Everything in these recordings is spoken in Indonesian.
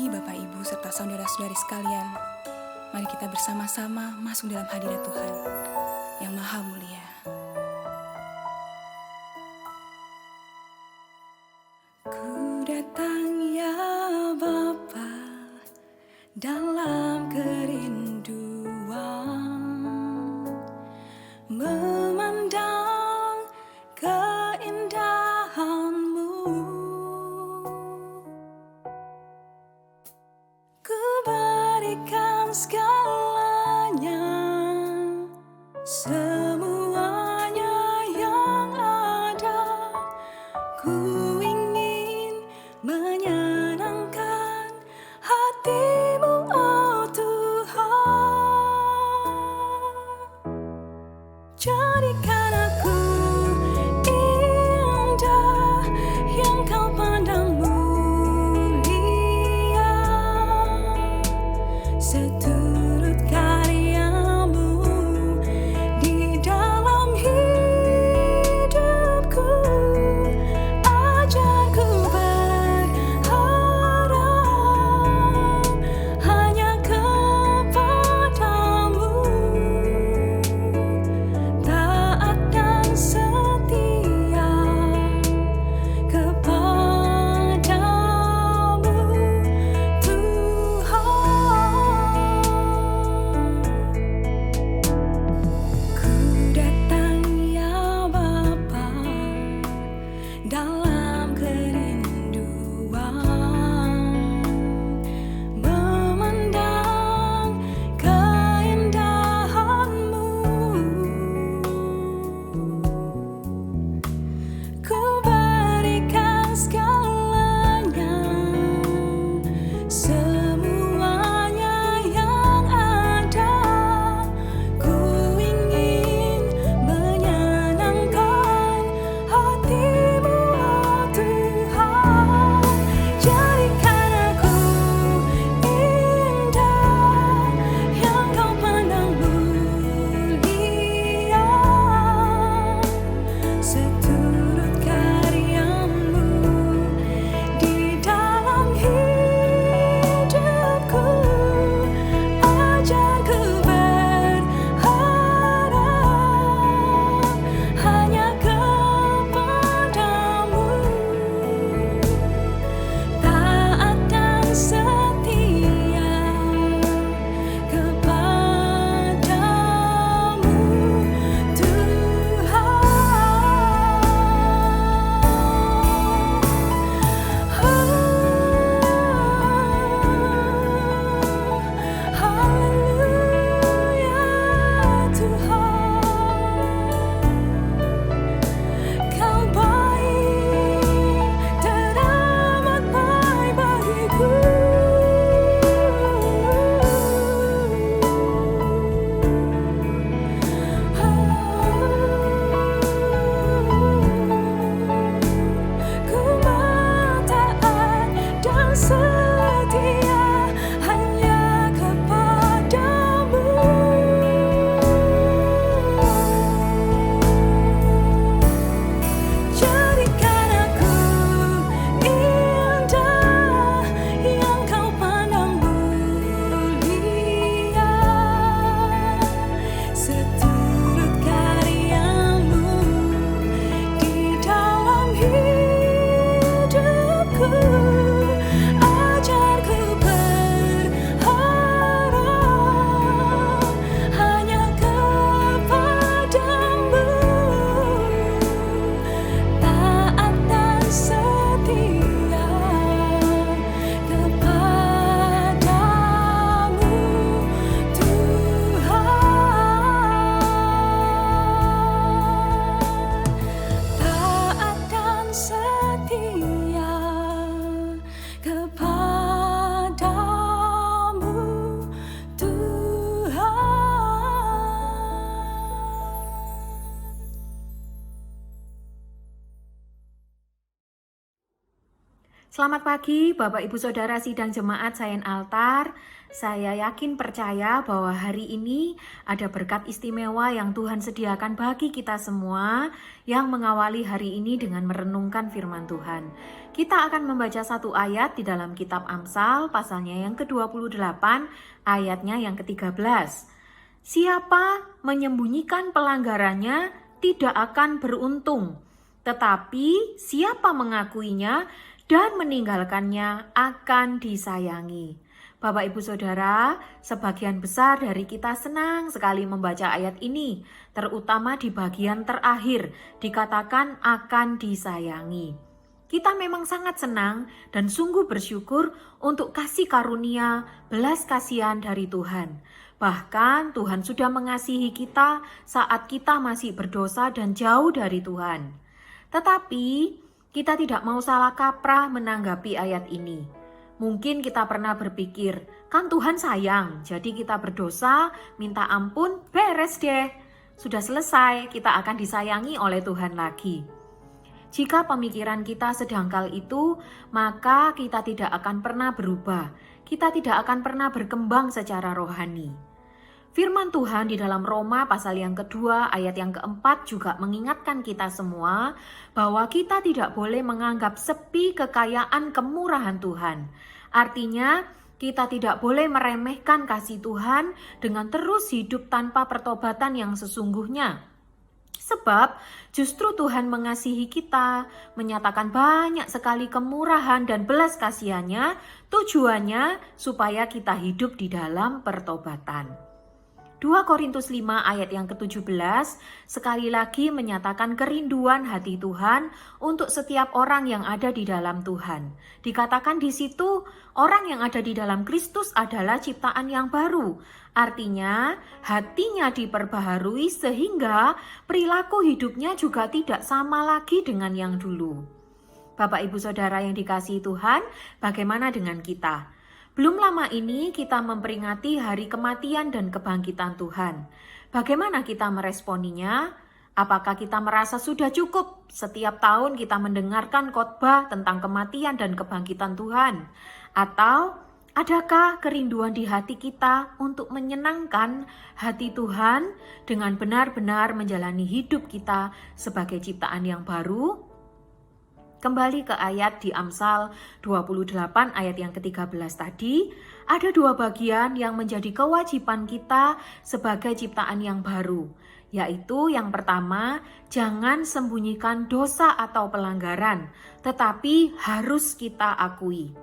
pagi Bapak Ibu serta saudara-saudari sekalian. Mari kita bersama-sama masuk dalam hadirat Tuhan yang Maha Mulia. Ku datang ya Bapa dalam kerinduan, memandang keindahan-Mu. Ku berikan segalanya, semuanya yang ada. Ku ingin menyenangkan hati-Mu, oh Tuhan. Jadikan aku indah yang Kau pandang mulia, seturut karya-Mu di dalam hidupku. Ajarku berharap hanya kepada-Mu, taat dan setia kepada-Mu, Tuhan. Selamat pagi Bapak Ibu Saudara sidang jemaat Sayan Altar. Saya yakin percaya bahwa hari ini ada berkat istimewa yang Tuhan sediakan bagi kita semua yang mengawali hari ini dengan merenungkan firman Tuhan. Kita akan membaca satu ayat di dalam kitab Amsal pasalnya yang ke-28 ayatnya yang ke-13. Siapa menyembunyikan pelanggarannya tidak akan beruntung, tetapi siapa mengakuinya dan meninggalkannya akan disayangi. Bapak Ibu Saudara, sebagian besar dari kita senang sekali membaca ayat ini, terutama di bagian terakhir dikatakan akan disayangi. Kita memang sangat senang dan sungguh bersyukur untuk kasih karunia, belas kasihan dari Tuhan. Bahkan Tuhan sudah mengasihi kita saat kita masih berdosa dan jauh dari Tuhan. Tetapi kita tidak mau salah kaprah menanggapi ayat ini. Mungkin kita pernah berpikir, kan Tuhan sayang, jadi kita berdosa, minta ampun, beres deh. Sudah selesai, kita akan disayangi oleh Tuhan lagi. Jika pemikiran kita sedangkal itu, maka kita tidak akan pernah berubah. Kita tidak akan pernah berkembang secara rohani. Firman Tuhan di dalam Roma pasal yang kedua ayat yang keempat juga mengingatkan kita semua bahwa kita tidak boleh menganggap sepi kekayaan kemurahan Tuhan. Artinya kita tidak boleh meremehkan kasih Tuhan dengan terus hidup tanpa pertobatan yang sesungguhnya. Sebab justru Tuhan mengasihi kita, menyatakan banyak sekali kemurahan dan belas kasihannya, tujuannya supaya kita hidup di dalam pertobatan. 2 Korintus 5 ayat yang ke-17 sekali lagi menyatakan kerinduan hati Tuhan untuk setiap orang yang ada di dalam Tuhan. Dikatakan di situ orang yang ada di dalam Kristus adalah ciptaan yang baru. Artinya hatinya diperbaharui sehingga perilaku hidupnya juga tidak sama lagi dengan yang dulu. Bapak Ibu Saudara yang dikasihi Tuhan, bagaimana dengan kita? Belum lama ini kita memperingati hari kematian dan kebangkitan Tuhan. Bagaimana kita meresponinya? Apakah kita merasa sudah cukup setiap tahun kita mendengarkan khotbah tentang kematian dan kebangkitan Tuhan? Atau adakah kerinduan di hati kita untuk menyenangkan hati Tuhan dengan benar-benar menjalani hidup kita sebagai ciptaan yang baru? Kembali ke ayat di Amsal 28 ayat yang ke-13 tadi, ada dua bagian yang menjadi kewajiban kita sebagai ciptaan yang baru, yaitu yang pertama, jangan sembunyikan dosa atau pelanggaran, tetapi harus kita akui.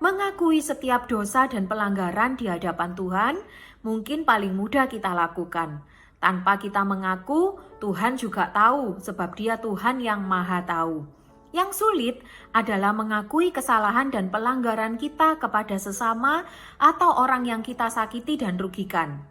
Mengakui setiap dosa dan pelanggaran di hadapan Tuhan mungkin paling mudah kita lakukan. Tanpa kita mengaku, Tuhan juga tahu sebab Dia Tuhan yang Maha Tahu. Yang sulit adalah mengakui kesalahan dan pelanggaran kita kepada sesama atau orang yang kita sakiti dan rugikan.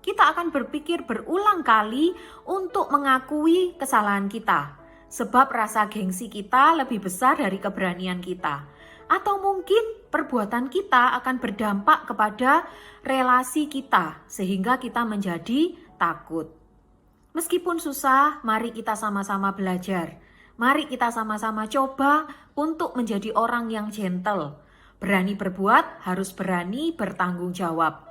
Kita akan berpikir berulang kali untuk mengakui kesalahan kita, sebab rasa gengsi kita lebih besar dari keberanian kita. Atau mungkin perbuatan kita akan berdampak kepada relasi kita, sehingga kita menjadi takut. Meskipun susah, mari kita sama-sama belajar. Mari kita sama-sama coba untuk menjadi orang yang gentle. Berani berbuat, harus berani bertanggung jawab.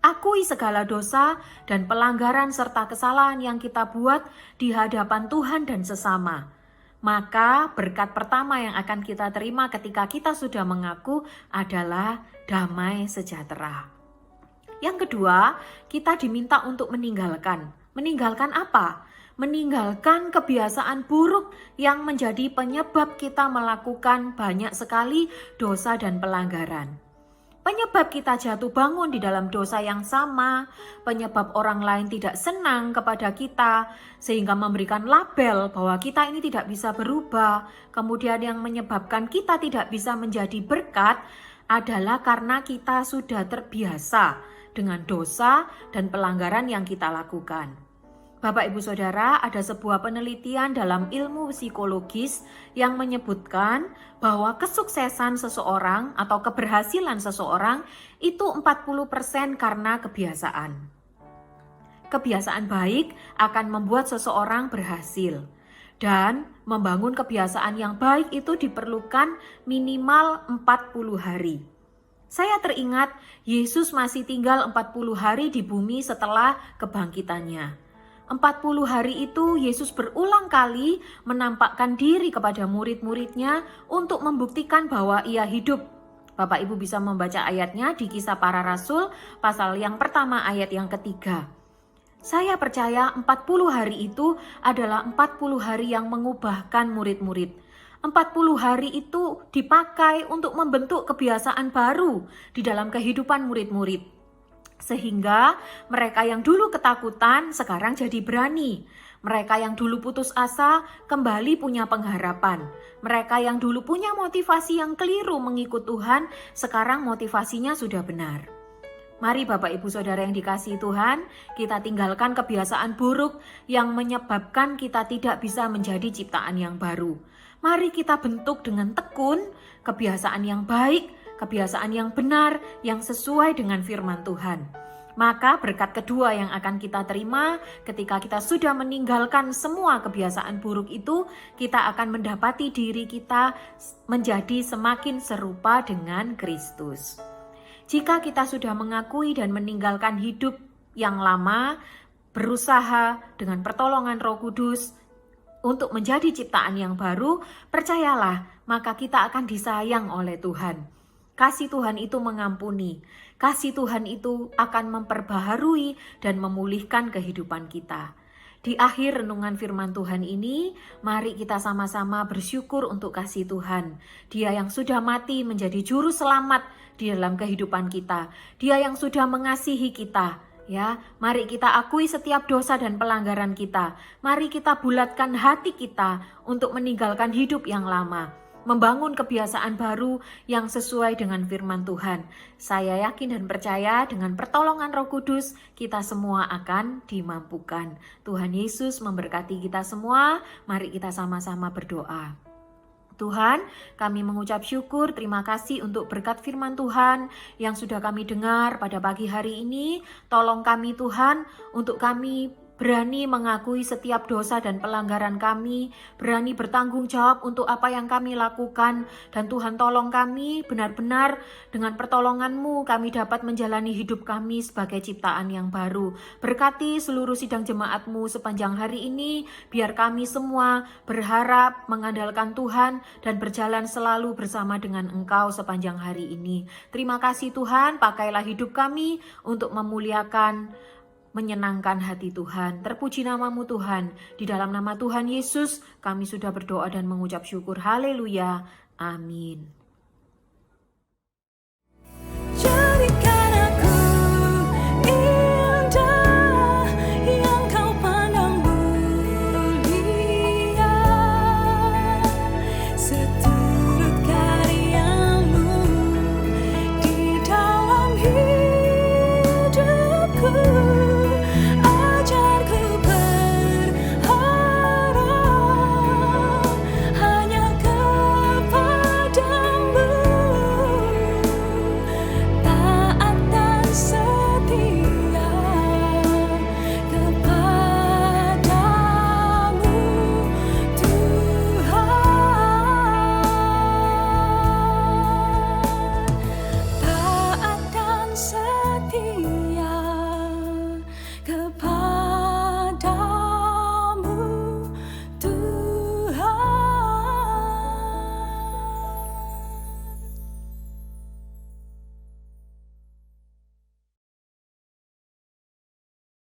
Akui segala dosa dan pelanggaran serta kesalahan yang kita buat di hadapan Tuhan dan sesama. Maka berkat pertama yang akan kita terima ketika kita sudah mengaku adalah damai sejahtera. Yang kedua, kita diminta untuk meninggalkan. Meninggalkan apa? Meninggalkan kebiasaan buruk yang menjadi penyebab kita melakukan banyak sekali dosa dan pelanggaran. Penyebab kita jatuh bangun di dalam dosa yang sama, penyebab orang lain tidak senang kepada kita, sehingga memberikan label bahwa kita ini tidak bisa berubah, kemudian yang menyebabkan kita tidak bisa menjadi berkat adalah karena kita sudah terbiasa dengan dosa dan pelanggaran yang kita lakukan. Bapak Ibu Saudara, ada sebuah penelitian dalam ilmu psikologis yang menyebutkan bahwa kesuksesan seseorang atau keberhasilan seseorang itu 40% karena kebiasaan. Kebiasaan baik akan membuat seseorang berhasil. Dan membangun kebiasaan yang baik itu diperlukan minimal 40 hari. Saya teringat Yesus masih tinggal 40 hari di bumi setelah kebangkitannya. 40 hari itu Yesus berulang kali menampakkan diri kepada murid-muridnya untuk membuktikan bahwa ia hidup. Bapak Ibu bisa membaca ayatnya di Kisah Para Rasul pasal yang pertama ayat yang ketiga. Saya percaya 40 hari itu adalah 40 hari yang mengubahkan murid-murid. 40 hari itu dipakai untuk membentuk kebiasaan baru di dalam kehidupan murid-murid. Sehingga mereka yang dulu ketakutan sekarang jadi berani. Mereka yang dulu putus asa kembali punya pengharapan. Mereka yang dulu punya motivasi yang keliru mengikut Tuhan, sekarang motivasinya sudah benar. Mari Bapak Ibu Saudara yang dikasihi Tuhan, kita tinggalkan kebiasaan buruk yang menyebabkan kita tidak bisa menjadi ciptaan yang baru. Mari kita bentuk dengan tekun kebiasaan yang baik, kebiasaan yang benar, yang sesuai dengan firman Tuhan. Maka berkat kedua yang akan kita terima ketika kita sudah meninggalkan semua kebiasaan buruk itu, kita akan mendapati diri kita menjadi semakin serupa dengan Kristus. Jika kita sudah mengakui dan meninggalkan hidup yang lama, berusaha dengan pertolongan Roh Kudus untuk menjadi ciptaan yang baru, percayalah, maka kita akan disayang oleh Tuhan. Kasih Tuhan itu mengampuni, kasih Tuhan itu akan memperbaharui dan memulihkan kehidupan kita. Di akhir renungan firman Tuhan ini, mari kita sama-sama bersyukur untuk kasih Tuhan. Dia yang sudah mati menjadi juru selamat di dalam kehidupan kita. Dia yang sudah mengasihi kita. Ya, mari kita akui setiap dosa dan pelanggaran kita. Mari kita bulatkan hati kita untuk meninggalkan hidup yang lama, membangun kebiasaan baru yang sesuai dengan firman Tuhan. Saya yakin dan percaya dengan pertolongan Roh Kudus kita semua akan dimampukan. Tuhan Yesus memberkati kita semua. Mari kita sama-sama berdoa. Tuhan, kami mengucap syukur, terima kasih untuk berkat firman Tuhan yang sudah kami dengar pada pagi hari ini. Tolong kami Tuhan, untuk kami berani mengakui setiap dosa dan pelanggaran kami, berani bertanggung jawab untuk apa yang kami lakukan, dan Tuhan tolong kami benar-benar dengan pertolongan-Mu kami dapat menjalani hidup kami sebagai ciptaan yang baru. Berkati seluruh sidang jemaat-Mu sepanjang hari ini, biar kami semua berharap mengandalkan Tuhan dan berjalan selalu bersama dengan Engkau sepanjang hari ini. Terima kasih Tuhan, pakailah hidup kami untuk memuliakan, menyenangkan hati Tuhan. Terpuji nama-Mu Tuhan. Di dalam nama Tuhan Yesus kami sudah berdoa dan mengucap syukur. Haleluya. Amin.